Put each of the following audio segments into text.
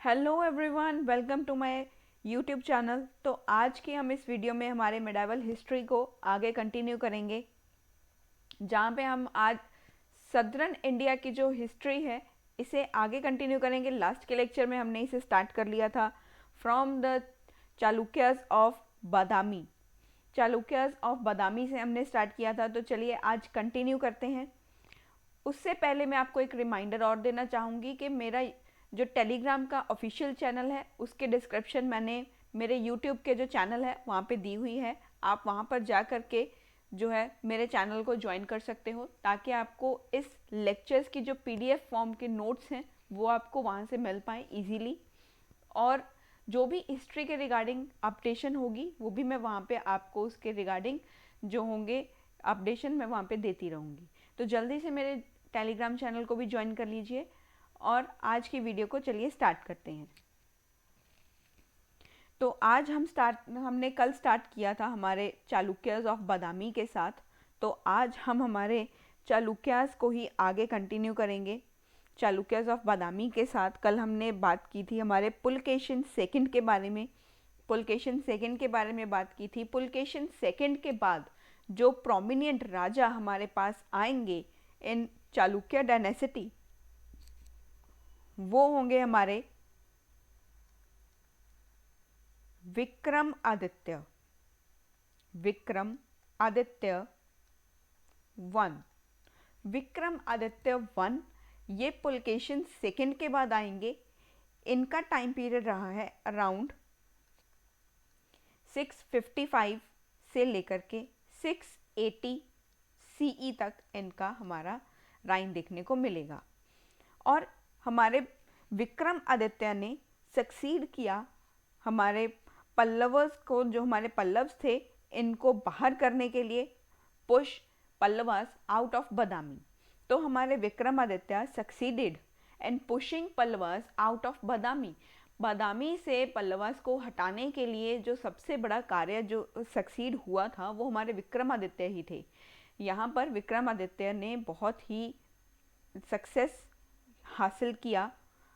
Hello everyone, welcome to my YouTube channel. तो आज के हम इस वीडियो में हमारे मेडावल हिस्ट्री को आगे कंटिन्यू करेंगे, जहाँ पे हम आज सदर्न इंडिया की जो हिस्ट्री है इसे आगे कंटिन्यू करेंगे। लास्ट के लेक्चर में हमने इसे स्टार्ट कर लिया था from the Chalukyas of Badami. Chalukyas of Badami से हमने स्टार्ट किया था, तो चलिए आज कंटिन्यू करते हैं। उससे पहले मैं आपको एक रिमाइंडर और देना चाहूँगी कि मेरा जो टेलीग्राम का ऑफिशियल चैनल है उसके डिस्क्रिप्शन मैंने मेरे यूट्यूब के जो चैनल है वहाँ पे दी हुई है। आप वहाँ पर जा कर के जो है मेरे चैनल को ज्वाइन कर सकते हो, ताकि आपको इस लेक्चर्स की जो पीडीएफ फॉर्म के नोट्स हैं वो आपको वहाँ से मिल पाएँ इजीली। और जो भी हिस्ट्री के रिगार्डिंग अपडेशन होगी वो भी मैं वहाँ पे आपको उसके रिगार्डिंग जो होंगे अपडेशन मैं वहाँ पे देती रहूँगी। तो जल्दी से मेरे टेलीग्राम चैनल को भी ज्वाइन कर लीजिए। और आज की वीडियो को चलिए स्टार्ट करते हैं। तो आज हमने कल स्टार्ट किया था हमारे चालुक्यास ऑफ बादामी के साथ। तो आज हम हमारे चालुक्यास को ही आगे कंटिन्यू करेंगे। चालुक्यास ऑफ बादामी के साथ कल हमने बात की थी हमारे पुलकेशिन सेकंड के बारे में। पुलकेशिन सेकंड के बारे में बात की थी। पुलकेशिन सेकंड के बाद जो प्रोमिनिएंट राजा हमारे पास आएंगे इन चालुक्य डायनेसिटी, वो होंगे हमारे विक्रमादित्य। विक्रमादित्य वन। विक्रमादित्य वन ये पुलकेशिन सेकंड के बाद आएंगे। इनका टाइम पीरियड रहा है अराउंड 655 से लेकर के 680 सीई तक इनका हमारा राइन देखने को मिलेगा। और हमारे विक्रमादित्य ने सक्सीड किया हमारे पल्लवस को, जो हमारे पल्लव्स थे इनको बाहर करने के लिए, push Pallavas out of Badami. तो हमारे Vikramaditya succeeded and pushing Pallavas out of Badami. Badami से पल्लवास को हटाने के लिए जो सबसे बड़ा कार्य जो सक्सीड हुआ था वो हमारे विक्रमादित्य ही थे। यहाँ पर विक्रमादित्य ने बहुत ही सक्सेस हासिल किया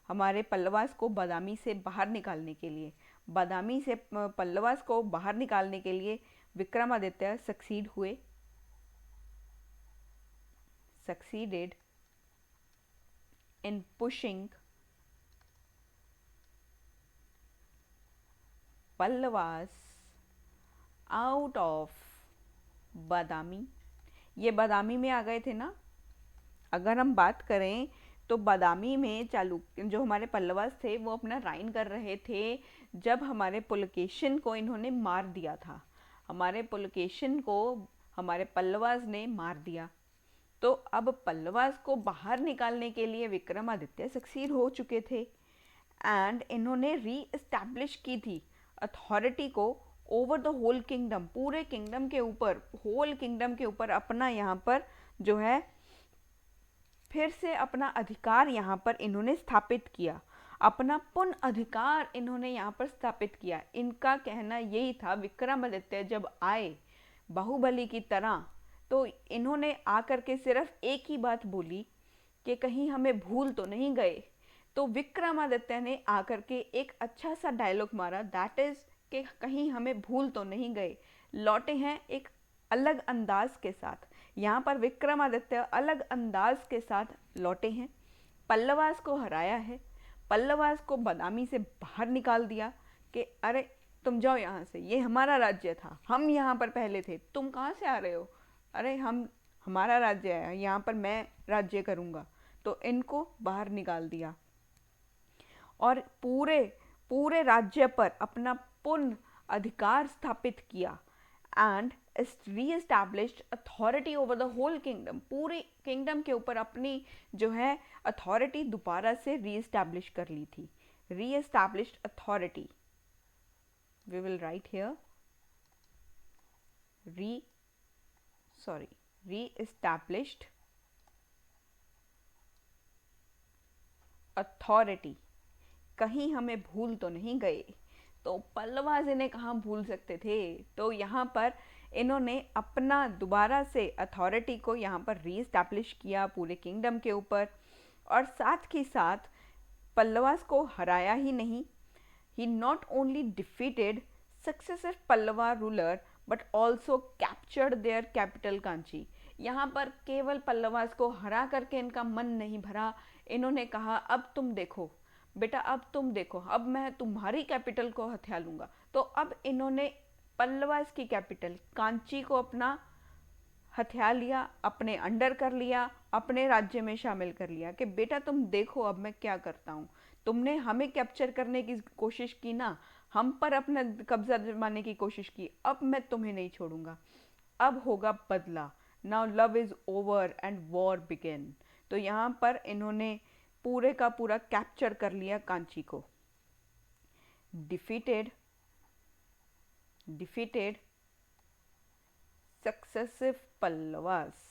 हमारे पल्लवास को बादामी से बाहर निकालने के लिए। बादामी से पल्लवास को बाहर निकालने के लिए Vikramaditya succeeded in pushing Pallavas out of Badami. ये बादामी में आ गए थे ना। अगर हम बात करें तो बादामी में जो हमारे पल्लवास थे वो अपना राइन कर रहे थे जब हमारे पुलकेशिन को इन्होंने मार दिया था। हमारे पुलकेशिन को हमारे पल्लवास ने मार दिया। तो अब पल्लवास को बाहर निकालने के लिए विक्रमादित्य सक्सीड हो चुके थे एंड इन्होंने री एस्टैब्लिश की थी अथॉरिटी को ओवर द होल किंगडम। पूरे किंगडम के ऊपर, होल किंगडम के ऊपर अपना यहाँ पर जो है फिर से अपना अधिकार यहाँ पर इन्होंने स्थापित किया। अपना पुनः अधिकार इन्होंने यहाँ पर स्थापित किया। इनका कहना यही था, विक्रमादित्य जब आए बाहुबली की तरह, तो इन्होंने आकर के सिर्फ एक ही बात बोली कि कहीं हमें भूल तो नहीं गए। तो विक्रमादित्य ने आकर के एक अच्छा सा डायलॉग मारा, दैट इज कि कहीं हमें भूल तो नहीं गए। लौटे हैं एक अलग अंदाज के साथ। यहाँ पर विक्रमादित्य अलग अंदाज के साथ लौटे हैं। पल्लवास को हराया है, पल्लवास को बादामी से बाहर निकाल दिया कि अरे तुम जाओ यहाँ से, ये हमारा राज्य था, हम यहाँ पर पहले थे, तुम कहाँ से आ रहे हो, अरे हमारा राज्य है, यहाँ पर मैं राज्य करूँगा। तो इनको बाहर निकाल दिया और पूरे पूरे राज्य पर अपना पूर्ण अधिकार स्थापित किया and re-established authority over the whole kingdom. पूरे किंगडम के ऊपर अपनी जो है अथॉरिटी दोबारा से री-एस्टैब्लिश कर ली थी। Re-established authority, we will write here re-established authority. कहीं हमें भूल तो नहीं गए। तो पल्लवास इन्हें कहाँ भूल सकते थे। तो यहाँ पर इन्होंने अपना दोबारा से अथॉरिटी को यहाँ पर री एस्टैब्लिश किया पूरे किंगडम के ऊपर। और साथ ही साथ पल्लवास को हराया ही नहीं, he not only defeated successive Pallava ruler but also captured their capital Kanchi. यहाँ पर केवल पल्लवास को हरा करके इनका मन नहीं भरा, इन्होंने कहा अब तुम देखो बेटा, अब तुम देखो, अब मैं तुम्हारी कैपिटल को हथिया लूंगा। तो अब इन्होंने पल्लवास की कैपिटल कांची को अपना हथिया लिया, अपने अंडर कर लिया, अपने राज्य में शामिल कर लिया कि बेटा तुम देखो अब मैं क्या करता हूँ। तुमने हमें कैप्चर करने की कोशिश की ना, हम पर अपना कब्जा जमाने की कोशिश की, अब मैं तुम्हें नहीं छोड़ूंगा, अब होगा बदला। Now love is over and war begin. तो यहाँ पर इन्होंने पूरे का पूरा कैप्चर कर लिया कांची को। Defeated successive Pallavas.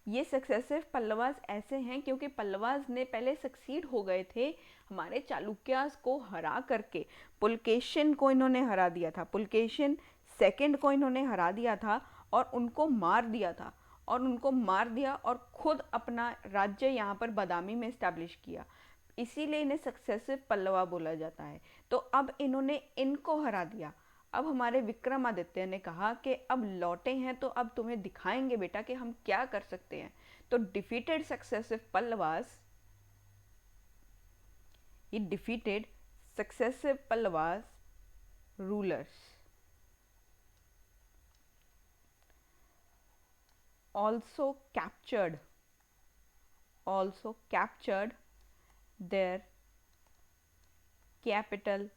ये सक्सेसिव पल्लवास ऐसे हैं क्योंकि पल्लवास ने पहले सक्सीड हो गए थे हमारे चालुक्यास को हरा करके। पुलकेशिन को इन्होंने हरा दिया था, पुलकेशिन सेकंड को इन्होंने हरा दिया था और उनको मार दिया था, और खुद अपना राज्य यहाँ पर बादामी में इस्टेब्लिश किया, इसीलिए इन्हें सक्सेसिव पल्लवा बोला जाता है। तो अब इन्होंने इनको हरा दिया। अब हमारे विक्रमादित्य ने कहा कि अब लौटे हैं तो अब तुम्हें दिखाएंगे बेटा कि हम क्या कर सकते हैं। तो defeated successive Pallavas, he defeated successive Pallavas rulers, also captured their capital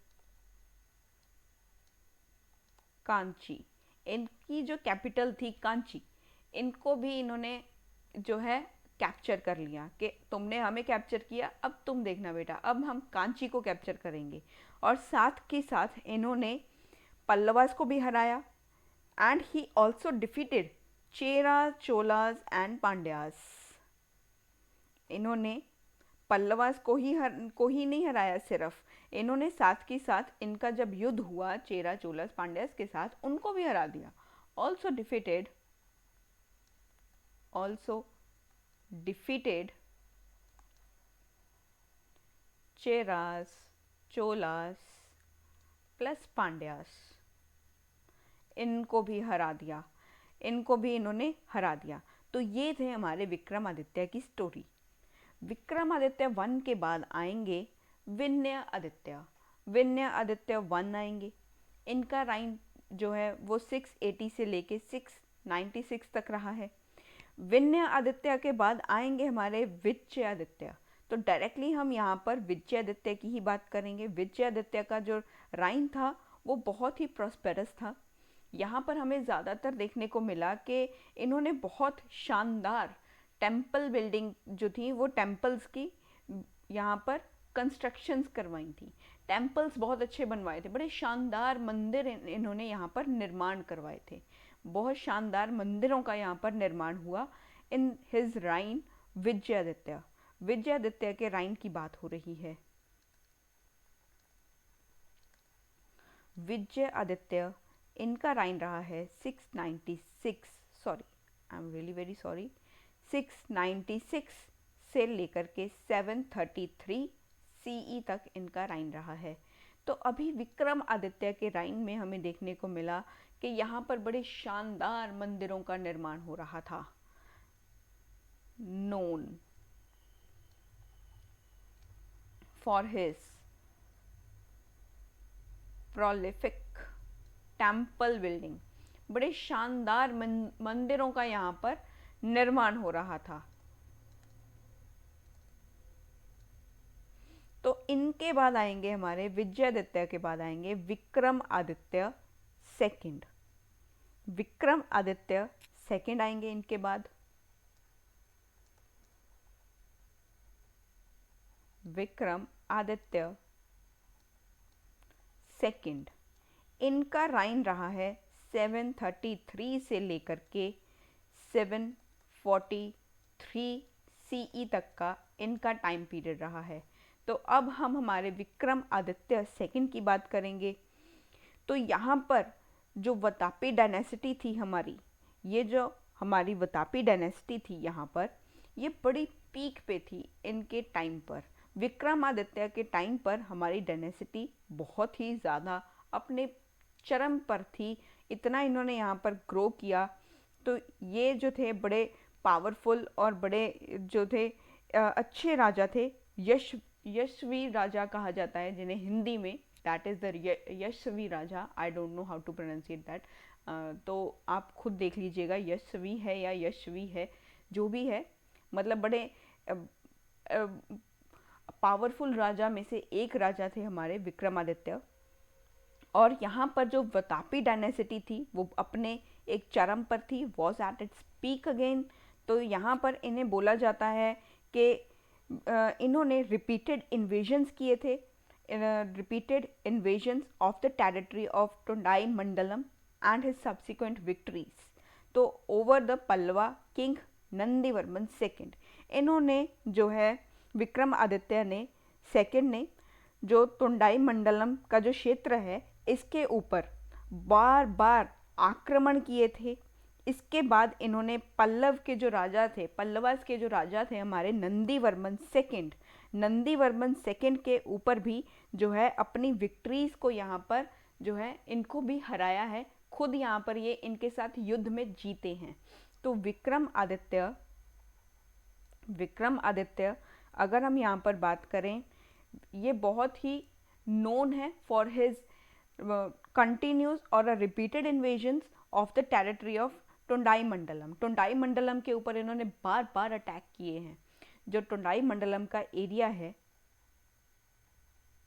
Kanchi. इनकी जो कैपिटल थी कांची, इनको भी इन्होंने जो है कैप्चर कर लिया कि तुमने हमें कैप्चर किया, अब तुम देखना बेटा, अब हम कांची को कैप्चर करेंगे। और साथ के साथ इन्होंने पल्लवास को भी हराया। And he also defeated Chera, Cholas and Pandyas. इन्होंने पल्लवास को ही नहीं हराया, सिर्फ इन्होंने साथ के साथ इनका जब युद्ध हुआ चेरा, चोलास, पांड्यास के साथ, उनको भी हरा दिया। Also defeated Cheras, Cholas plus Pandyas, इनको भी इन्होंने हरा दिया। तो ये थे हमारे विक्रमादित्य की स्टोरी। विक्रमादित्य 1 के बाद आएंगे विनय आदित्य 1 आएंगे। इनका राइन जो है वो 680 से लेके 696 तक रहा है। विनय आदित्य के बाद आएंगे हमारे विजय आदित्य। तो डायरेक्टली हम यहाँ पर विजय आदित्य की ही बात करेंगे। विजय आदित्य का जो राइन था वो बहुत ही प्रॉस्पेरस था। यहाँ पर हमें ज़्यादातर देखने को मिला कि इन्होंने बहुत शानदार टेम्पल बिल्डिंग जो थी, वो टेम्पल्स की यहाँ पर कंस्ट्रक्शंस करवाई थी। टेम्पल्स बहुत अच्छे बनवाए थे, बड़े शानदार मंदिर इन्होंने यहाँ पर निर्माण करवाए थे। बहुत शानदार मंदिरों का यहाँ पर निर्माण हुआ इन हिज राइन विजय आदित्य के राइन की बात हो रही है। विजय आदित्य, इनका राइन रहा है 696 से लेकर के 733 सीई तक इनका राइन रहा है। तो अभी विक्रम आदित्य के राइन में हमें देखने को मिला कि यहाँ पर बड़े शानदार मंदिरों का निर्माण हो रहा था। Known for his prolific temple building, बड़े शानदार मंदिरों का यहाँ पर निर्माण हो रहा था। तो इनके बाद आएंगे हमारे विजयादित्य के बाद आएंगे विक्रम आदित्य सेकंड। आएंगे इनके बाद। विक्रम आदित्य सेकंड, इनका राइन रहा है 733 से लेकर के 743 सीई तक का इनका टाइम पीरियड रहा है। तो अब हम हमारे विक्रम आदित्य सेकंड की बात करेंगे। तो यहाँ पर जो वतापी डायनेसिटी थी हमारी, ये जो हमारी वतापी डायनेसिटी थी यहाँ पर, ये बड़ी पीक पे थी इनके टाइम पर। विक्रमादित्य के टाइम पर हमारी डायनेसिटी बहुत ही ज़्यादा अपने चरम पर थी, इतना इन्होंने यहाँ पर ग्रो किया। तो ये जो थे बड़े पावरफुल और बड़े जो थे अच्छे राजा थे। यशस्वी राजा कहा जाता है जिन्हें हिंदी में, दैट इज़ द यशस्वी राजा। I don't know how to pronunciate that, तो आप खुद देख लीजिएगा यशस्वी है या यशवी है, जो भी है, मतलब बड़े पावरफुल राजा में से एक राजा थे हमारे विक्रमादित्य। और यहाँ पर जो वतापी डायनेसिटी थी वो अपने एक चरम पर थी, was at its peak again. तो यहाँ पर इन्हें बोला जाता है कि इन्होंने रिपीटेड इन्वेजन्स किए थे, repeated invasions of the territory of Tondai Mandalam and his subsequent victories. तो over the Pallava king Nandivarman second, इन्होंने जो है विक्रमादित्य ने सेकेंड ने जो टोंडाई मंडलम का जो क्षेत्र है इसके ऊपर बार बार आक्रमण किए थे। इसके बाद इन्होंने पल्लव के जो राजा थे, पल्लवास के जो राजा थे हमारे नंदीवर्मन सेकेंड के ऊपर भी जो है अपनी विक्ट्रीज को यहाँ पर जो है इनको भी हराया है, खुद यहाँ पर ये इनके साथ युद्ध में जीते हैं। तो विक्रमादित्य अगर हम यहाँ पर बात करें, ये बहुत ही नोन है फॉर हिज कंटिन्यूस और repeated invasions of the territory of Tondai Mandalam. Tondai Mandalam के ऊपर इन्होंने बार बार अटैक किए हैं। जो टोंडाई मंडलम का एरिया है,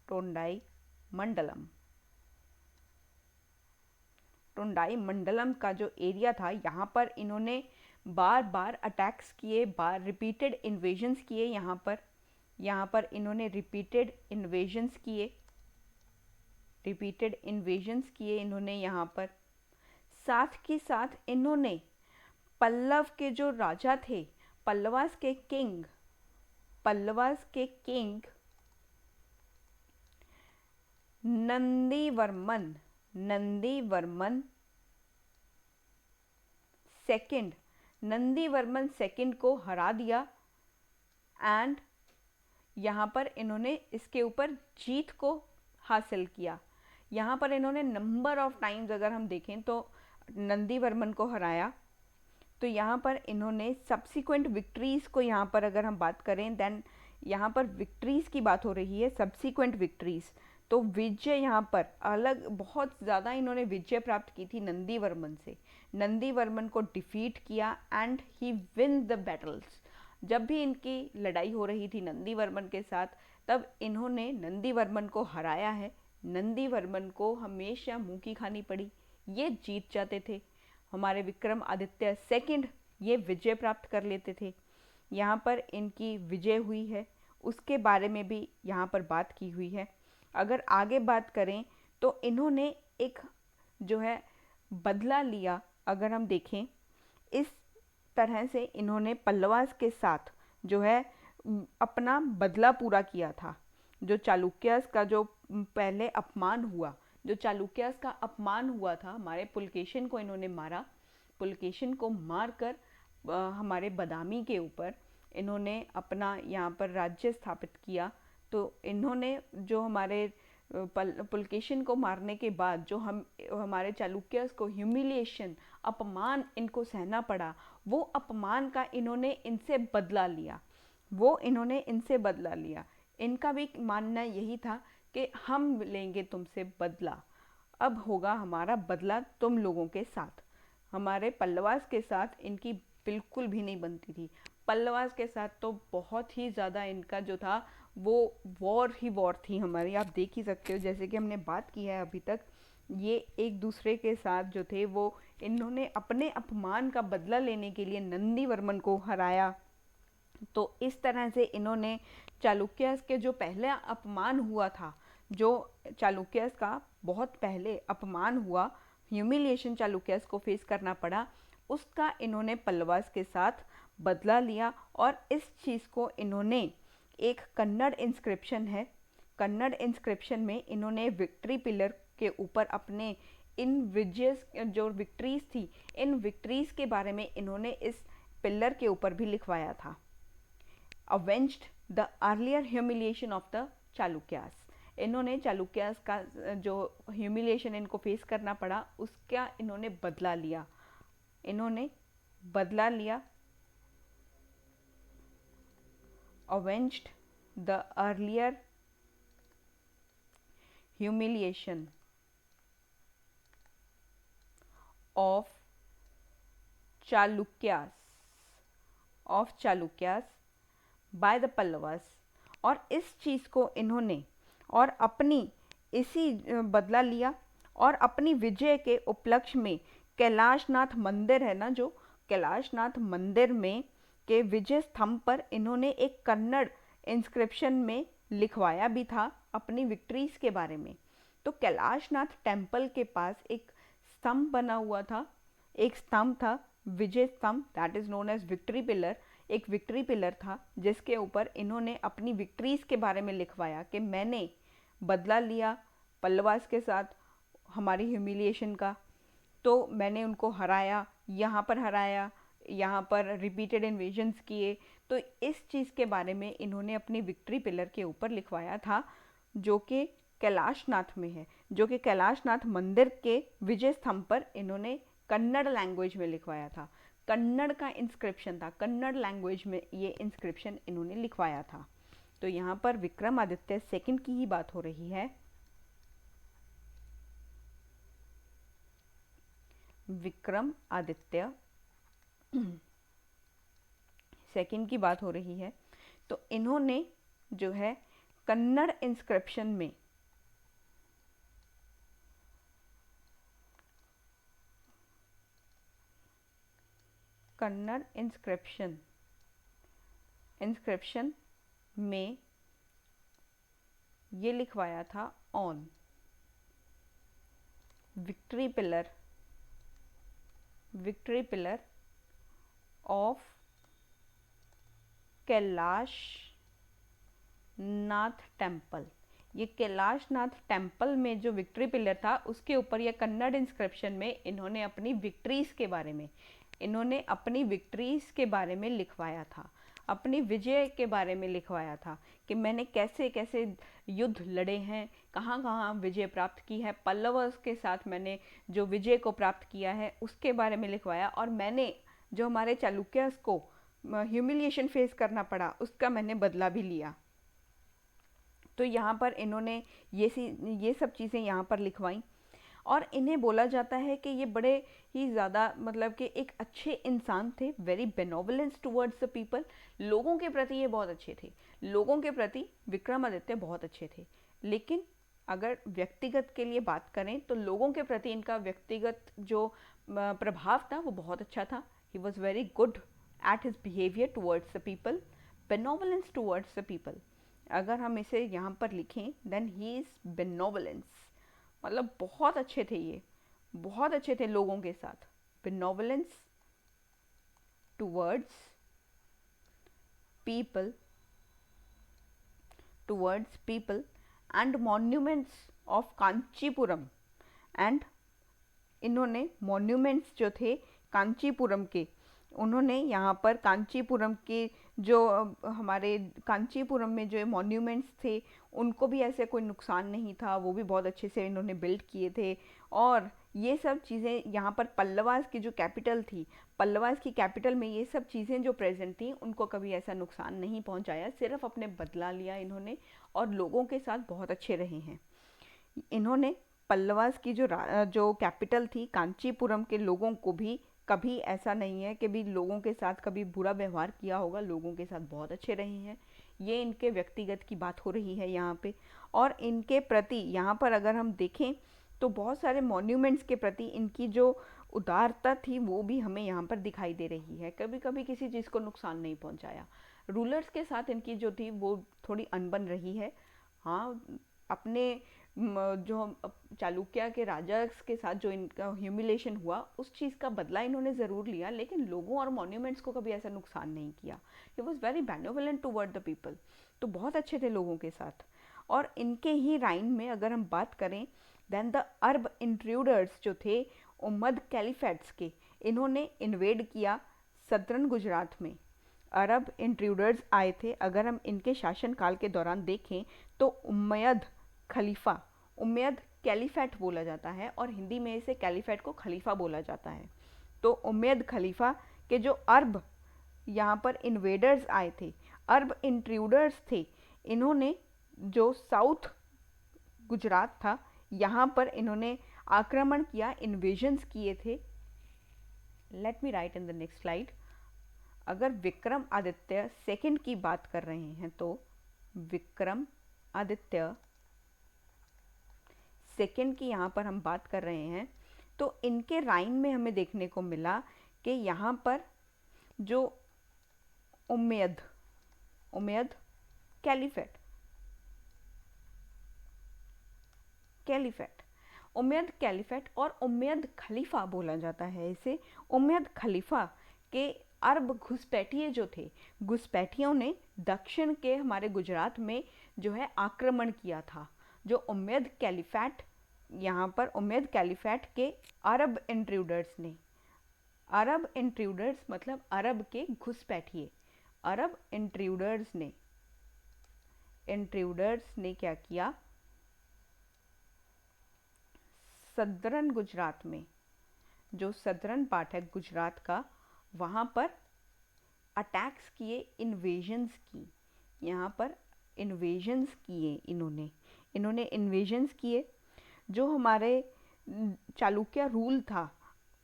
टोंडाई मंडलम का जो एरिया था, यहाँ पर इन्होंने बार बार अटैक्स किए, बार रिपीटेड इन्वेजन्स किए। यहाँ पर इन्होंने रिपीटेड इन्वेजन्स किए इन्होंने यहाँ पर। साथ के साथ इन्होंने पल्लव के जो राजा थे, पल्लवास के किंग नंदीवर्मन सेकेंड को हरा दिया। एंड यहाँ पर इन्होंने इसके ऊपर जीत को हासिल किया। यहाँ पर इन्होंने नंबर ऑफ टाइम्स अगर हम देखें तो नंदीवर्मन को हराया। तो यहाँ पर इन्होंने सब्सिक्वेंट विक्ट्रीज को, यहाँ पर अगर हम बात करें देन यहाँ पर विक्ट्रीज की बात हो रही है, सब्सिक्वेंट विक्ट्रीज। तो विजय यहाँ पर अलग बहुत ज़्यादा इन्होंने विजय प्राप्त की थी नंदीवर्मन से, नंदीवर्मन को डिफीट किया and he win the battles. जब भी इनकी लड़ाई हो रही थी नंदीवर्मन के साथ, तब इन्होंने नंदीवर्मन को हराया है। नंदीवर्मन को हमेशा मुंह की खानी पड़ी, ये जीत जाते थे। हमारे विक्रमादित्य सेकंड ये विजय प्राप्त कर लेते थे। यहाँ पर इनकी विजय हुई है, उसके बारे में भी यहाँ पर बात की हुई है। अगर आगे बात करें तो इन्होंने एक जो है बदला लिया। अगर हम देखें इस तरह से इन्होंने पल्लवास के साथ जो है अपना बदला पूरा किया था। जो चालुक्यस का जो पहले अपमान हुआ, जो चालुक्यस का अपमान हुआ था, हमारे पुलकेशिन को इन्होंने मारा। पुलकेशिन को मारकर हमारे बादामी के ऊपर इन्होंने अपना यहाँ पर राज्य स्थापित किया। तो इन्होंने जो हमारे पुलकेशिन को मारने के बाद जो हमारे चालुक्यस को ह्यूमिलिएशन, अपमान इनको सहना पड़ा, वो अपमान का इन्होंने इनसे बदला लिया। इनका भी मानना यही था कि हम लेंगे तुमसे बदला, अब होगा हमारा बदला तुम लोगों के साथ। हमारे पल्लवास के साथ इनकी बिल्कुल भी नहीं बनती थी। पल्लवास के साथ तो बहुत ही ज़्यादा इनका जो था वो वॉर थी हमारी। आप देख ही सकते हो, जैसे कि हमने बात की है अभी तक, ये एक दूसरे के साथ जो थे वो इन्होंने अपने अपमान का बदला लेने के लिए नंदीवर्मन को हराया। तो इस तरह से इन्होंने चालुक्यस के जो पहले अपमान हुआ था, जो चालुक्यस का बहुत पहले अपमान हुआ, ह्यूमिलिएशन चालुक्यस को फेस करना पड़ा, उसका इन्होंने पल्लवास के साथ बदला लिया। और इस चीज़ को इन्होंने एक कन्नड़ इंस्क्रिप्शन है, कन्नड़ इंस्क्रिप्शन में इन्होंने विक्ट्री पिलर के ऊपर अपने इन विजयस जो विक्ट्रीज थी, इन विक्ट्रीज के बारे में इन्होंने इस पिलर के ऊपर भी लिखवाया था। Avenged the earlier humiliation of the Chalukyas. इन्होंने चालुक्यास का जो ह्यूमिलिएशन इनको फेस करना पड़ा उसका इन्होंने बदला लिया, इन्होंने बदला लिया। avenged the earlier humiliation of Chalukyas by the Pallavas। और इस चीज़ को इन्होंने और अपनी इसी बदला लिया और अपनी विजय के उपलक्ष्य में कैलाशनाथ मंदिर है ना, जो कैलाशनाथ मंदिर में के विजय स्तंभ पर इन्होंने एक कन्नड़ इंस्क्रिप्शन में लिखवाया भी था अपनी विक्ट्रीज के बारे में। तो कैलाशनाथ टेम्पल के पास एक स्तंभ बना हुआ था, एक स्तंभ था Vijay Stambh, that is known as victory pillar. एक विक्ट्री पिलर था जिसके ऊपर इन्होंने अपनी विक्ट्रीज के बारे में लिखवाया कि मैंने बदला लिया पल्लवास के साथ हमारी ह्यूमिलिएशन का, तो मैंने उनको हराया, यहाँ पर रिपीटेड इन्वेजन्स किए। तो इस चीज़ के बारे में इन्होंने अपनी विक्ट्री पिलर के ऊपर लिखवाया था, जो कि कैलाशनाथ में है, जो कि कैलाशनाथ मंदिर के विजय स्तंभ पर इन्होंने कन्नड़ लैंग्वेज में लिखवाया था। कन्नड़ का इंस्क्रिप्शन था, कन्नड़ लैंग्वेज में ये इंस्क्रिप्शन इन्होंने लिखवाया था। तो यहाँ पर विक्रमादित्य सेकंड की ही बात हो रही है। विक्रमादित्य सेकंड की बात हो रही है। तो इन्होंने जो है कन्नड़ इंस्क्रिप्शन में इंस्क्रिप्शन में ये लिखवाया था on victory pillar of Kailashnath temple. ये कैलाशनाथ टेम्पल में जो विक्ट्री पिलर था उसके ऊपर ये कन्नड़ इंस्क्रिप्शन में इन्होंने अपनी विक्ट्रीज के बारे में लिखवाया था, अपनी विजय के बारे में लिखवाया था कि मैंने कैसे कैसे युद्ध लड़े हैं, कहाँ कहाँ विजय प्राप्त की है, पल्लवस के साथ मैंने जो विजय को प्राप्त किया है उसके बारे में लिखवाया, और मैंने जो हमारे चालुक्यास को ह्यूमिलिएशन फेस करना पड़ा उसका मैंने बदला भी लिया। तो यहाँ पर इन्होंने ये सब चीज़ें यहाँ पर लिखवाई। और इन्हें बोला जाता है कि ये बड़े ही ज़्यादा मतलब कि एक अच्छे इंसान थे, वेरी बेनोवलेंस टुवर्ड्स द पीपल। लोगों के प्रति ये बहुत अच्छे थे, लोगों के प्रति विक्रमादित्य बहुत अच्छे थे। लेकिन अगर व्यक्तिगत के लिए बात करें तो लोगों के प्रति इनका व्यक्तिगत जो प्रभाव था वो बहुत अच्छा था। He was very good at his behaviour towards the people, benevolence towards the people. अगर हम इसे यहाँ पर लिखें देन ही इज़ बेनोवलेंस, मतलब बहुत अच्छे थे, ये बहुत अच्छे थे लोगों के साथ। Benevolence towards people and monuments of Kanchipuram. And इन्होंने मॉन्यूमेंट्स जो थे कांचीपुरम के, उन्होंने यहाँ पर कांचीपुरम के जो हमारे कांचीपुरम में जो मॉन्यूमेंट्स थे उनको भी ऐसे कोई नुकसान नहीं था, वो भी बहुत अच्छे से इन्होंने बिल्ड किए थे। और ये सब चीज़ें यहाँ पर पल्लवास की जो कैपिटल थी, पल्लवास की कैपिटल में ये सब चीज़ें जो प्रेजेंट थी उनको कभी ऐसा नुकसान नहीं पहुँचाया, सिर्फ अपने बदला लिया इन्होंने और लोगों के साथ बहुत अच्छे रहे हैं। इन्होंने पल्लवास की जो कैपिटल थी कांचीपुरम के लोगों को भी कभी ऐसा नहीं है कि भी लोगों के साथ कभी बुरा व्यवहार किया होगा, लोगों के साथ बहुत अच्छे रहे हैं। ये इनके व्यक्तिगत की बात हो रही है यहाँ पे। और इनके प्रति यहाँ पर अगर हम देखें तो बहुत सारे मॉन्यूमेंट्स के प्रति इनकी जो उदारता थी वो भी हमें यहाँ पर दिखाई दे रही है। कभी कभी किसी चीज़ को नुकसान नहीं पहुँचाया। रूलर्स के साथ इनकी जो थी वो थोड़ी अनबन रही है। हाँ, अपने जो चालुक्य के राजा के साथ जो इनका ह्यूमिलेशन हुआ उस चीज़ का बदला इन्होंने ज़रूर लिया, लेकिन लोगों और मॉन्यूमेंट्स को कभी ऐसा नुकसान नहीं किया। ही was very benevolent toward the people, तो बहुत अच्छे थे लोगों के साथ। और इनके ही राइन में अगर हम बात करें देन द अरब इंट्रूडर्स जो थे उम्मद कैलिफेट्स के, इन्होंने इन्वेड किया सदर्न गुजरात में। अरब इंट्रूडर्स आए थे, अगर हम इनके शासनकाल के दौरान देखें तो उम्मयद खलीफा, उम्मयद कैलिफेट बोला जाता है और हिंदी में इसे कैलिफेट को खलीफा बोला जाता है। तो उम्मयद खलीफा के जो अरब यहाँ पर इन्वेडर्स आए थे, अरब इंट्रूडर्स थे, इन्होंने जो साउथ गुजरात था यहाँ पर इन्होंने आक्रमण किया, इन्वेजन्स किए थे। Let me right in the next slide. अगर विक्रम आदित्य सेकंड की बात कर रहे हैं तो विक्रम आदित्य सेकंड की यहाँ पर हम बात कर रहे हैं तो इनके राइन में हमें देखने को मिला कि यहाँ पर जो उम्मयद कैलिफेट उम्मयद कैलिफेट और उम्मयद खलीफा बोला जाता है इसे। उम्मयद खलीफा के अरब घुसपैठिए जो थे, घुसपैठियों ने दक्षिण के हमारे गुजरात में जो है आक्रमण किया था। जो उम्मयद कैलिफेट, यहाँ पर उम्मयद कैलिफेट के अरब इंट्रूडर्स ने, अरब इंट्रूडर्स मतलब अरब के घुसपैठिए, अरब इंट्रूडर्स ने क्या किया, सदर्न गुजरात में, जो सदर्न पार्ट है गुजरात का, वहाँ पर अटैक्स किए, इन्वेजन्स की, यहाँ पर इन्वेजन्स किए इन्होंने इन्वेजन्स किए। जो हमारे चालुक्य रूल था,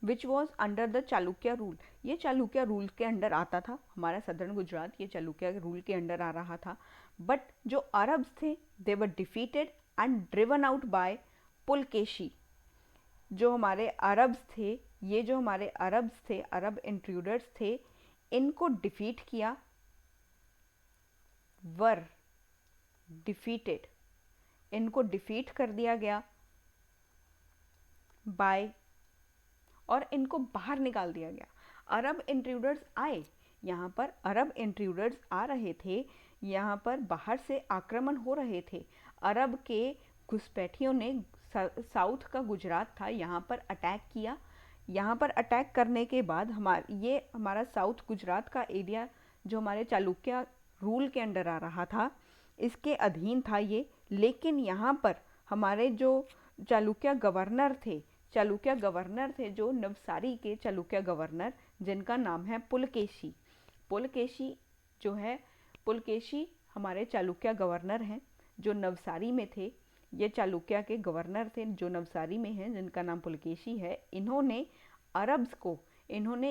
which was under the Chalukya rule, ये चालुक्य रूल के अंडर आता था, हमारा सदर्न गुजरात ये चालुक्य रूल के अंडर आ रहा था। बट जो अरब्स थे they were defeated and driven out by Pulakeshi. जो हमारे अरब्स थे, ये जो हमारे अरब्स थे, अरब इंट्रूडर्स थे, इनको डिफीट किया, वर डिफीटेड, इनको डिफीट कर दिया गया बाय, और इनको बाहर निकाल दिया गया। अरब इंट्रूडर्स आए, यहाँ पर अरब इंट्रूडर्स आ रहे थे, यहाँ पर बाहर से आक्रमण हो रहे थे। अरब के घुसपैठियों ने साउथ का गुजरात था यहाँ पर अटैक किया। यहाँ पर अटैक करने के बाद हमारा साउथ गुजरात का एरिया जो हमारे चालुक्य रूल के अंडर आ रहा था, इसके अधीन था ये। लेकिन यहाँ पर हमारे जो चालुक्य गवर्नर थे जो नवसारी के चालुक्य गवर्नर, जिनका नाम है पुलकेशी। पुलकेशी हमारे चालुक्य गवर्नर हैं जो नवसारी में थे। ये चालुक्य के गवर्नर थे जो नवसारी में हैं, जिनका नाम पुलकेशी है। इन्होंने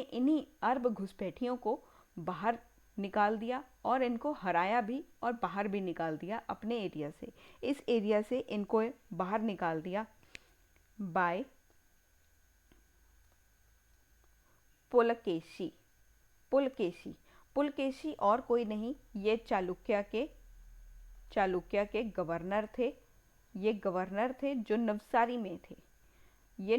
इन्हीं अरब घुसपैठियों को बाहर निकाल दिया और इनको हराया भी और बाहर भी निकाल दिया अपने एरिया से। इस एरिया से इनको बाहर निकाल दिया बाय पुलकेशी और कोई नहीं, ये चालुक्य के गवर्नर थे। ये गवर्नर थे जो नवसारी में थे। ये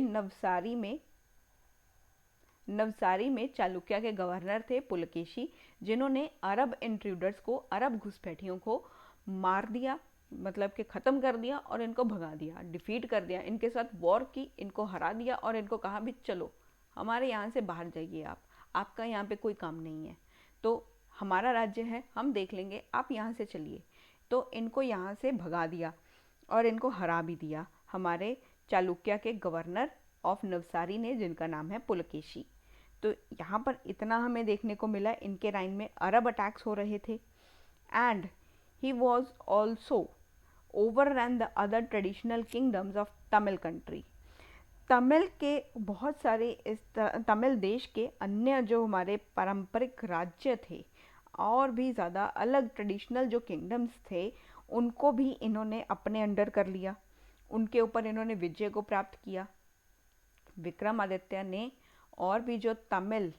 नवसारी में चालुक्य के गवर्नर थे पुलकेशी, जिन्होंने अरब इंट्रूडर्स को, अरब घुसपैठियों को मार दिया, मतलब कि ख़त्म कर दिया और इनको भगा दिया, डिफीट कर दिया, इनके साथ वॉर की, इनको हरा दिया और इनको कहा भी चलो हमारे यहाँ से बाहर जाइए, आपका यहाँ पे कोई काम नहीं है, तो हमारा राज्य है, हम देख लेंगे, आप यहाँ से चलिए। तो इनको यहाँ से भगा दिया और इनको हरा भी दिया हमारे चालुक्य के गवर्नर ऑफ नवसारी ने, जिनका नाम है पुलकेशी। तो यहाँ पर इतना हमें देखने को मिला, इनके राइन में अरब अटैक्स हो रहे थे। And he was also overrun the other traditional kingdoms of Tamil country. Tamil के बहुत सारे तमिल देश के अन्य जो हमारे पारंपरिक राज्य थे और भी ज़्यादा अलग ट्रेडिशनल जो किंगडम्स थे, उनको भी इन्होंने अपने अंडर कर लिया, उनके ऊपर इन्होंने विजय को प्राप्त किया। विक्रमादित्य ने और भी जो तमिल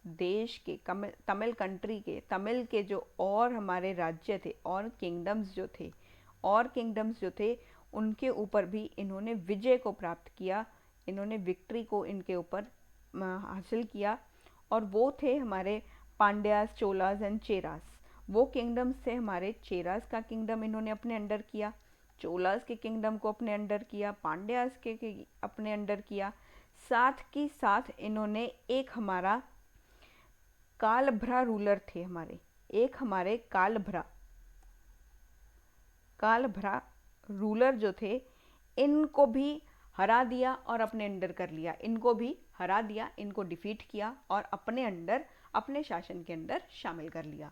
देश के, तमिल कंट्री के, तमिल के जो और हमारे राज्य थे और किंगडम्स जो थे उनके ऊपर भी इन्होंने विजय को प्राप्त किया, इन्होंने विक्ट्री को इनके ऊपर हासिल किया। और वो थे हमारे पांड्यास, चोलास एंड चेरास। वो किंगडम्स थे हमारे, चेरास का किंगडम इन्होंने अपने अंडर किया, चोलास के किंगडम को अपने अंडर किया, पांड्यास के अपने अंडर किया। साथ ही साथ इन्होंने एक हमारा कालभ्रा रूलर थे हमारे, एक हमारे कालभ्रा रूलर जो थे, इनको भी हरा दिया और अपने अंडर कर लिया, इनको भी हरा दिया, इनको डिफीट किया और अपने अंडर, अपने शासन के अंदर शामिल कर लिया।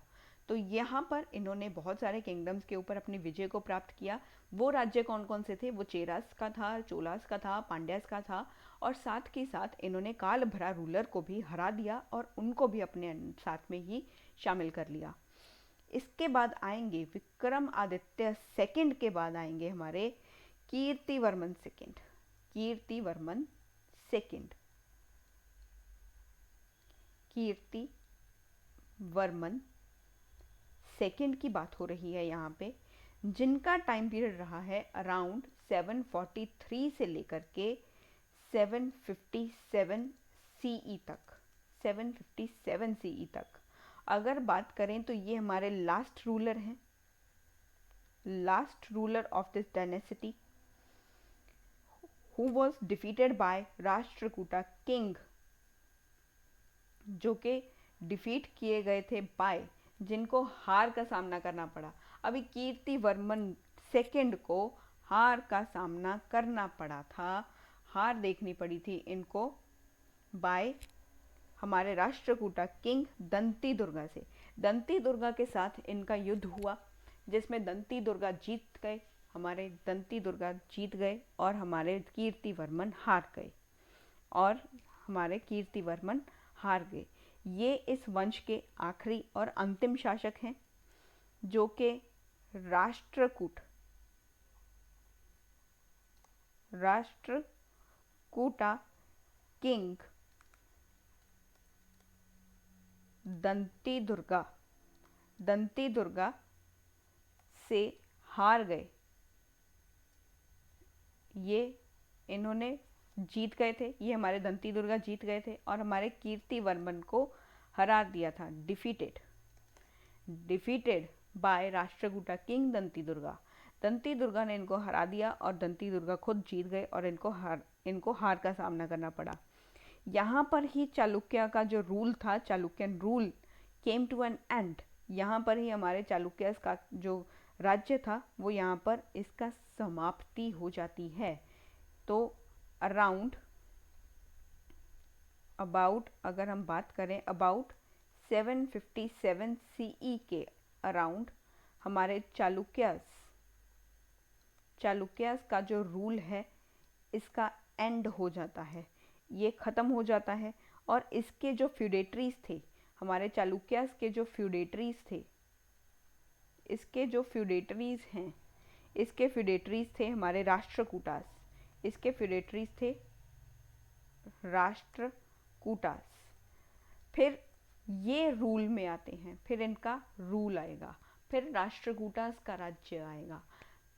तो यहाँ पर इन्होंने बहुत सारे किंगडम्स के ऊपर अपनी विजय को प्राप्त किया। वो राज्य कौन कौन से थे? वो चेरास का था, चोलास का था, पांड्यास का था, और साथ के साथ इन्होंने कालभ्रा रूलर को भी हरा दिया और उनको भी अपने साथ में ही शामिल कर लिया। इसके बाद आएंगे विक्रमादित्य सेकंड के बाद आएंगे हमारे Kirtivarman second. Kirtivarman second, Kirtivarman second की बात हो रही है यहाँ पे, जिनका टाइम पीरियड रहा है अराउंड 743 से लेकर के 757 सीई तक, 757 सीई तक। अगर बात करें तो ये हमारे लास्ट रूलर हैं, last ruler of this dynasty, who was defeated by Rashtrakuta king, जो कि डिफीट किए गए थे बाय, जिनको हार का सामना करना पड़ा। अभी कीर्तिवर्मन सेकंड को हार का सामना करना पड़ा था, हार देखनी पड़ी थी इनको बाय हमारे राष्ट्रकूटा किंग दंती दुर्गा से। दंती दुर्गा के साथ इनका युद्ध हुआ, जिसमें दंती दुर्गा जीत गए, हमारे दंती दुर्गा जीत गए और हमारे कीर्तिवर्मन हार गए, और हमारे कीर्तिवर्मन हार गए। ये इस वंश के आखिरी और अंतिम शासक हैं, जो कि राष्ट्रकूटा किंग दंती दुर्गा से हार गए। ये इन्होंने जीत गए थे, ये हमारे दंती दुर्गा जीत गए थे और हमारे कीर्तिवर्मन को हरा दिया था, डिफीटेड बाय राष्ट्रकूटा किंग दंती दुर्गा। दंती दुर्गा ने इनको हरा दिया और दंती दुर्गा खुद जीत गए और इनको हार का सामना करना पड़ा। यहाँ पर ही चालुक्य का जो रूल था, Chalukyan rule came to an end. यहाँ पर ही हमारे चालुक्य का जो राज्य था वो यहाँ पर इसका समाप्ति हो जाती है। तो अबाउट अगर हम बात करें अबाउट 757 सीई के अराउंड हमारे चालुक्यास का जो रूल है इसका एंड हो जाता है, ये ख़त्म हो जाता है। और इसके जो फ्यूडेटरीज थे, हमारे चालुक्यास के जो फ्यूडेटरीज थे, इसके जो फ्यूडेटरीज हैं, इसके फ्यूडेटरीज थे हमारे राष्ट्रकूटास, इसके फ्यूडेटरीज थे राष्ट्रकूटास। फिर ये रूल में आते हैं, फिर इनका रूल आएगा, फिर राष्ट्रकूटास का राज्य आएगा।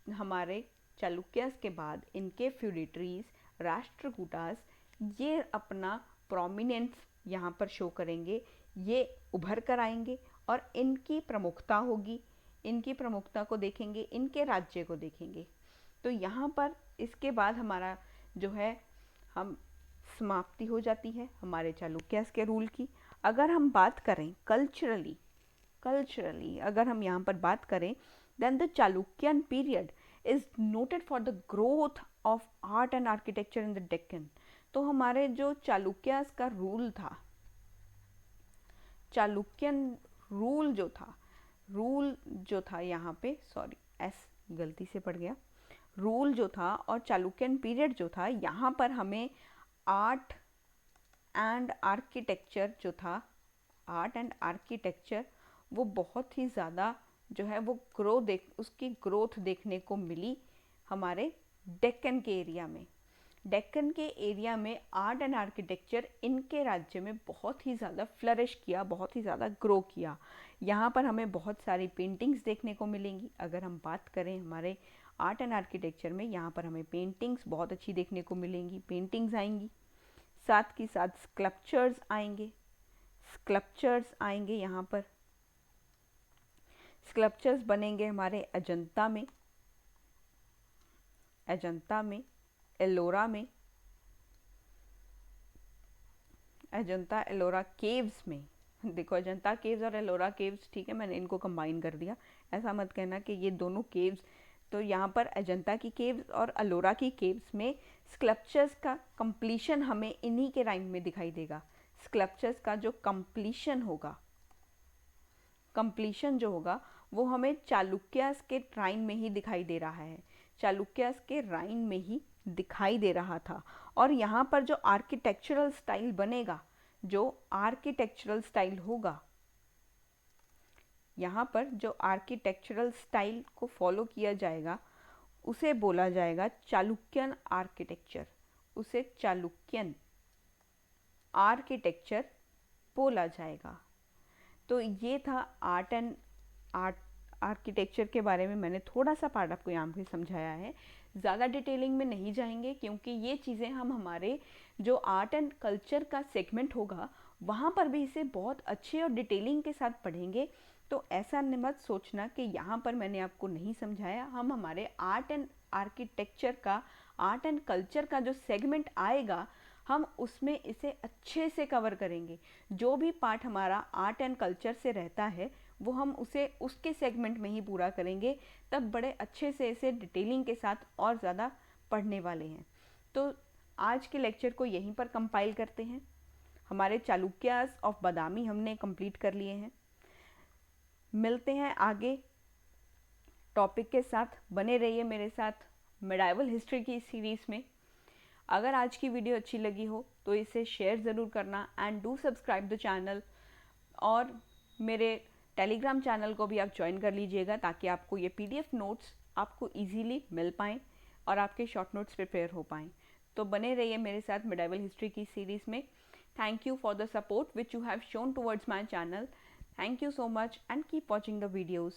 हमारे चालुक्यास के बाद इनके फ्यूडेटरीज राष्ट्रकूटास ये अपना प्रोमिनेंस यहाँ पर शो करेंगे, ये उभर कर आएंगे और इनकी प्रमुखता होगी, इनकी प्रमुखता को देखेंगे, इनके राज्य को देखेंगे। तो यहाँ पर इसके बाद हमारा जो है हम समाप्ति हो जाती है हमारे चालुक्यास के रूल की। अगर हम बात करें कल्चरली अगर हम यहाँ पर बात करें, then the Chalukyan period is noted for the growth of art and architecture in the Deccan. तो हमारे जो चालुक्यास का रूल था, चालुक्यन रूल जो था यहाँ पे, सॉरी एस गलती से पड़ गया, रूल जो था और चालुक्यन पीरियड जो था, यहाँ पर हमें आर्ट एंड आर्किटेक्चर जो था, आर्ट एंड आर्किटेक्चर वो बहुत ही ज़्यादा जो है वो उसकी ग्रोथ देखने को मिली हमारे डेक्कन के एरिया में। डेक्कन के एरिया में आर्ट एंड आर्किटेक्चर इनके राज्य में बहुत ही ज़्यादा फ्लरिश किया, बहुत ही ज़्यादा ग्रो किया। यहाँ पर हमें बहुत सारी पेंटिंग्स देखने को मिलेंगी। अगर हम बात करें हमारे आर्ट एंड आर्किटेक्चर में, यहाँ पर हमें पेंटिंग्स बहुत अच्छी देखने को मिलेंगी, पेंटिंग्स आएंगी, साथ ही साथ स्कल्पचर्स आएंगे। यहाँ पर स्कल्पचर्स बनेंगे हमारे अजंता में, एलोरा में, अजंता एलोरा केव्स में, देखो अजंता केव्स और एलोरा केव्स, ठीक है, मैंने इनको कंबाइन कर दिया, ऐसा मत कहना कि ये दोनों केव्स। तो यहाँ पर अजंता की केव्स और एलोरा की केव्स में स्कल्पचर्स का कंप्लीशन हमें इन्हीं के राइम में दिखाई देगा। स्कल्पचर्स का जो कंप्लीशन होगा, कंप्लीशन जो होगा वो हमें चालुक्यास के राइन में ही दिखाई दे रहा है, चालुक्यास के राइन में ही दिखाई दे रहा था। और यहाँ पर जो आर्किटेक्चरल स्टाइल बनेगा, जो आर्किटेक्चरल स्टाइल होगा, यहाँ पर जो आर्किटेक्चरल स्टाइल को फॉलो किया जाएगा उसे बोला जाएगा चालुक्यन आर्किटेक्चर, उसे चालुक्यन आर्किटेक्चर बोला जाएगा। तो ये था आर्ट एंड आर्ट आर्किटेक्चर के बारे में मैंने थोड़ा सा पार्ट आपको यहाँ पे समझाया है। ज़्यादा डिटेलिंग में नहीं जाएंगे क्योंकि ये चीज़ें हम हमारे जो आर्ट एंड कल्चर का सेगमेंट होगा वहाँ पर भी इसे बहुत अच्छे और डिटेलिंग के साथ पढ़ेंगे। तो ऐसा मत सोचना कि यहाँ पर मैंने आपको नहीं समझाया। हम हमारे आर्ट एंड आर्किटेक्चर का, आर्ट एंड कल्चर का जो सेगमेंट आएगा हम उसमें इसे अच्छे से कवर करेंगे। जो भी पार्ट हमारा आर्ट एंड कल्चर से रहता है वो हम उसे उसके सेगमेंट में ही पूरा करेंगे, तब बड़े अच्छे से इसे डिटेलिंग के साथ और ज़्यादा पढ़ने वाले हैं। तो आज के लेक्चर को यहीं पर कंपाइल करते हैं। हमारे चालुक्यास ऑफ बादामी हमने कंप्लीट कर लिए हैं। मिलते हैं आगे टॉपिक के साथ, बने रहिए मेरे साथ मेडाइवल हिस्ट्री की सीरीज़ में। अगर आज की वीडियो अच्छी लगी हो तो इसे शेयर ज़रूर करना and do subscribe the channel, और मेरे टेलीग्राम चैनल को भी आप ज्वाइन कर लीजिएगा ताकि आपको ये पीडीएफ नोट्स आपको इजीली मिल पाएँ और आपके शॉर्ट नोट्स प्रिपेयर हो पाएँ। तो बने रहिए मेरे साथ मेडाइवल हिस्ट्री की सीरीज़ में। Thank you for the support which you have shown towards my channel. Thank you so much and keep watching the videos.